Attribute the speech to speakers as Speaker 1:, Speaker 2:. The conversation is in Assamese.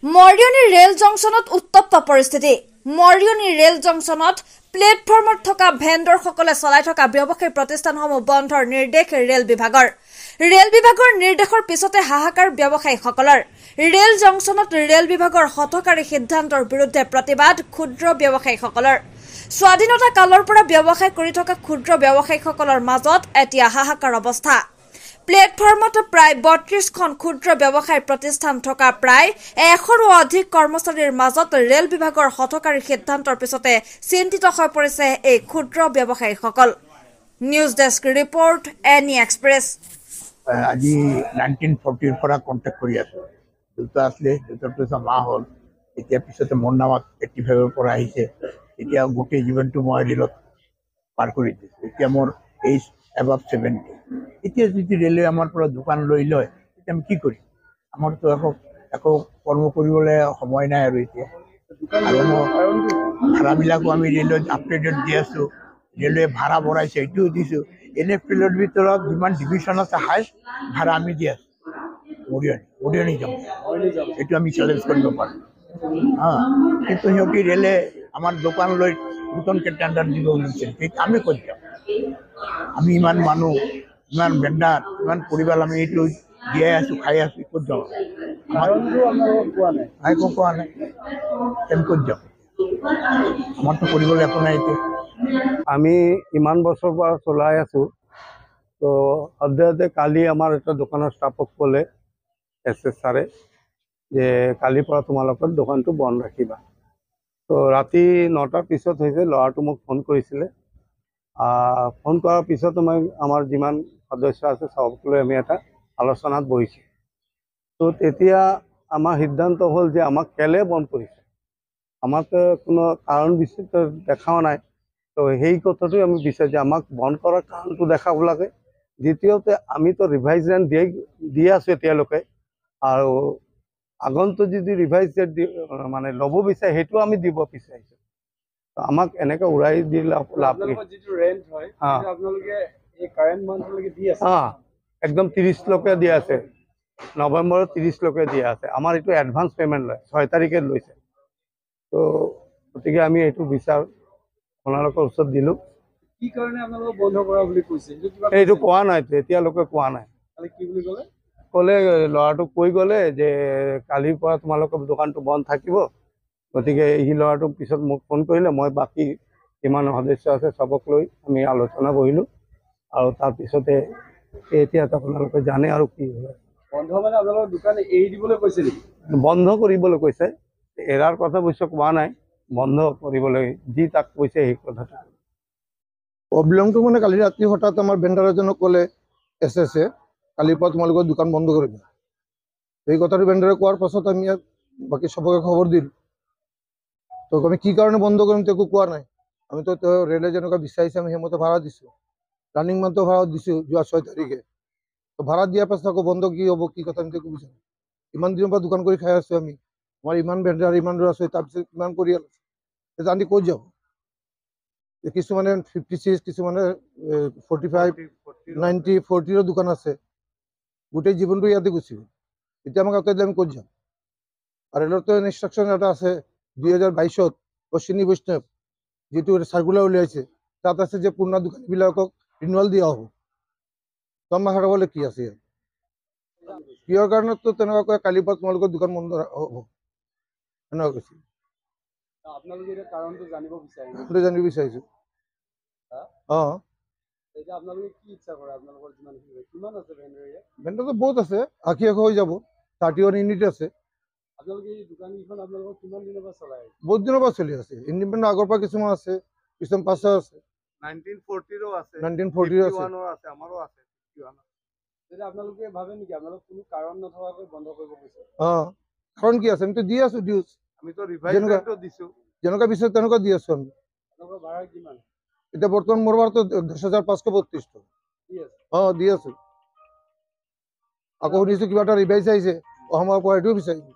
Speaker 1: মৰিয়নি ৰেল জংচনত উত্তপ্ত পৰিস্থিতি। মৰিয়নি ৰেল জংচনত প্লেটফৰ্মত থকা ভেণ্ডৰসকলে চলাই থকা ব্যৱসায়িক প্ৰতিষ্ঠানসমূহ বন্ধৰ নিৰ্দেশ ৰেল বিভাগৰ। ৰেল বিভাগৰ নিৰ্দেশৰ পিছতে হাহাকাৰ ব্যৱসায়ীসকলৰ। ৰেল জংচনত ৰেল বিভাগৰ হঠকাৰী সিদ্ধান্তৰ বিৰুদ্ধে প্ৰতিবাদ ক্ষুদ্ৰ ব্যৱসায়ীসকলৰ। স্বাধীনতা কালৰ পৰা ব্যৱসায় কৰি থকা ক্ষুদ্ৰ ব্যৱসায়ীসকলৰ মাজত এতিয়া হাহাকাৰ অৱস্থা। প্লেটফৰ্মত প্ৰায় ৩২খন ক্ষুদ্ৰ ব্যৱসায় প্ৰতিষ্ঠান থকা প্ৰায় ১০০ৰো অধিক কৰ্মচাৰীৰ মাজত ৰেল বিভাগৰ হঠকাৰী সিদ্ধান্তৰ পিছতে চিন্তিত হৈ পৰিছে এই ক্ষুদ্ৰ ব্যৱসায়ীসকল। News desk report, any express.
Speaker 2: আজি 1940 পৰা কণ্টেক্ট কৰি আছো। দেউতা আছিলে, দেউতাৰটো মাহ হ'ল। এতিয়া পিছতে মোৰ নামত 85ৰ পৰা আহিছে। এতিয়া গোটেই জীৱনটো মই ৰেলত পাৰ কৰি দিছোঁ। এতিয়া মোৰ এইজ এবাভ 70। এতিয়া যদি ৰেলে আমাৰ পৰা দোকান লৈ লয়, তেতিয়া আমি কি কৰিম? আমাৰতো একো কৰ্ম কৰিবলৈ সময় নাই আৰু এতিয়া। আৰু ভাড়াবিলাকো আমি ৰেলত আপডেটেড দি আছোঁ। ৰেলৱে ভাড়া বঢ়াইছে, এইটোও দিছোঁ। এনে ফিল্ডৰ ভিতৰত যিমান ডিভিশ্যন আছে হাইষ্ট ভাড়া আমি দি আছোঁ। মৰিয়নি যাম, এইটো আমি চেলেঞ্জ কৰিব পাৰোঁ। কিন্তু সিহঁতি ৰেলে আমাৰ দোকান লৈ নতুনকৈ টেণ্ডাৰ দিব ওলাইছে, আমি ক'ত যাম? আমি ইমান মানুহ, ইমান ভেণ্ডাৰ, ইমান পৰিয়াল আমি এইটো জীয়াই আছোঁ, খাই আছোঁ, ক'ত যাওঁ? একো কোৱা নাই, আমি ক'ত যাম? আমাৰতো কৰিবলৈ একো নাই এতিয়া।
Speaker 3: আমি ইমান বছৰৰ পৰা চলাই আছোঁ। তো সদ্যহতে কালি আমাৰ এটা দোকানৰ ষ্টাফক ক'লে এছ ছাৰে যে কালিৰ পৰা তোমালোকৰ দোকানটো বন্ধ ৰাখিবা। তো ৰাতি 9টাৰ পিছত হৈছে, ল'ৰাটো মোক ফোন কৰিছিলে। ফোন কৰাৰ পিছতো মই আমাৰ যিমান সদস্য আছে চবক লৈ আমি এটা আলোচনাত বহিছোঁ। তো তেতিয়া আমাৰ সিদ্ধান্ত হ'ল যে আমাক কেলে বন্ধ কৰিছে, আমাক কোনো কাৰণ বিচিত্ৰ দেখাও নাই। তো সেই কথাটোৱে আমি বিচাৰোঁ যে আমাক বন্ধ কৰাৰ কাৰণটো দেখাব লাগে। দ্বিতীয়তে আমিতো ৰিভাইজ ৰেণ্ট দি আছোঁ এতিয়ালৈকে, আৰু আগন্তুক যদি ৰিভাইজ ৰেণ্ট মানে ল'ব বিচাৰে সেইটোও আমি দিব বিচাৰিছোঁ। আমাক এনেকৈ উৰাই দি লাভ একদম 30লৈকে দিয়া আছে, নৱেম্বৰৰ 30লৈকে দিয়া আছে। আমাৰ এইটো এডভান্স পে'মেণ্ট লয়, 6 তাৰিখে লৈছে। তো গতিকে আমি এইটো বিচাৰ আপোনালোকৰ ওচৰত দিলোঁ।
Speaker 4: কি কাৰণে আপোনালোকক বন্ধ কৰা বুলি কৈছে?
Speaker 3: এইটো কোৱা নাই, এতিয়ালৈকে কোৱা নাই।
Speaker 4: কি বুলি ক'লে?
Speaker 3: ক'লে ল'ৰাটোক কৈ গ'লে যে কালিৰ পৰা তোমালোকৰ দোকানটো বন্ধ থাকিব। গতিকে সি ল'ৰাটোক পিছত মোক ফোন কৰিলে, মই বাকী যিমান সদস্য আছে চবক লৈ আমি আলোচনা কৰিলোঁ। আৰু তাৰপিছতে এতিয়া আপোনালোকে জানে আৰু কি হয়।
Speaker 4: বন্ধ মানে আপোনালোকৰ দোকান এৰি দিবলৈ কৈছে নেকি?
Speaker 3: বন্ধ কৰিবলৈ কৈছে, এৰাৰ কথা অৱশ্যে কোৱা নাই, বন্ধ কৰিবলৈ যি তাক কৈছে সেই কথাটো।
Speaker 5: প্ৰব্লেমটো মানে কালি ৰাতি হঠাৎ আমাৰ ভেণ্ডাৰ এজনক ক'লে এছে কালিৰ পৰা তোমালোকৰ দোকান বন্ধ কৰিবা। এই কথাটো ভেণ্ডাৰে কোৱাৰ পাছত আমি বাকী চবকে খবৰ দিলোঁ। তো আমি কি কাৰণে বন্ধ কৰিম একো কোৱা নাই। আমিতো ৰেলে যেনেকুৱা বিচাৰিছে আমি সেইমতে ভাড়া দিছোঁ। ৰানিং মান্থটো ভাড়া দিছোঁ যোৱা 6 তাৰিখে। তো ভাড়া দিয়াৰ পাছত আকৌ বন্ধ কি হ'ব, কি কথা আমি একো বিচাৰোঁ। ইমান দিনৰ পৰা দোকান কৰি খাই আছোঁ আমি, আমাৰ ইমান ভেণ্ডাৰ, ইমান দূৰ আছে, তাৰপিছত কিমান পৰিয়াল আছে, এতিয়া আমি ক'ত যাব? কিছুমানে 56, কিছুমানে 45, 90, 40ৰ দোকান আছে। গোটেই জীৱনটো ইয়াতে গুচি গ'ল। এতিয়া আমাক আঁতৰাই দিলে আমি ক'ত যাম? আৰু ৰেলতো ইনষ্ট্ৰাকশ্যন এটা আছে 2022ত অশ্বিনী বৈষ্ণৱ যিটো চাৰ্কুলাৰ উলিয়াইছে, তাত আছে যে পুৰণা দোকানীবিলাকক ৰিনুৱেল দিয়া হ'ব। আমাক হেৰাবলৈ কি আছে ইয়াত? কিহৰ কাৰণেতো তেনেকুৱাকৈ কালিৰ পৰা তোমালোকৰ দোকান বন্ধ হ'ব এনেকুৱা কৈছে।
Speaker 4: আপোনালোকে এতিয়া কাৰণটো জানিব
Speaker 5: বিচাৰিছোঁ।
Speaker 4: আপোনালোকে কি ইচ্ছা কৰে? আপোনালোকৰ কিমান আছে ভেণ্ডাৰ?
Speaker 5: ভেণ্ডাৰটো বহুত আছে, 80-100 হৈ যাব। 31 ইউনিট আছে।
Speaker 4: আপোনালোকে এই দোকানকেইখন আপোনালোকৰ কিমান দিনৰ পৰা চলাই আছে?
Speaker 5: বহুত দিনৰ পৰা চলি আছে। ইণ্ডিপেণ্ডেণ্ট আগৰ পৰা কিছুমান আছে, কিছুমান পাছৰ আছে।
Speaker 3: 1940ৰো আছে,
Speaker 5: 1940 আছে,
Speaker 3: আমাৰো আছে।
Speaker 4: তেতিয়া আপোনালোকে ভাবে নেকি আপোনালোক কোনো কাৰণ নথকাকৈ বন্ধ কৰিব গৈছে?
Speaker 5: কাৰণ কি আছে? আমিতো দি আছোঁ ডিউজ,
Speaker 3: আমিতো ৰিভাইজ ৰেণ্টটো দিছোঁ,
Speaker 5: যেনেকুৱা বিচাৰোঁ তেনেকুৱা দি আছোঁ আমি।
Speaker 4: আপোনালোকৰ ভাড়া কিমান
Speaker 5: এতিয়া বৰ্তমান মোৰ ভাড়াটো 10,532 টকা দি আছোঁ। আকৌ শুনিছোঁ কিবা এটা ৰিভাইজ আহিছে, অহা মাহৰ পৰা এইটোও বিচাৰিম।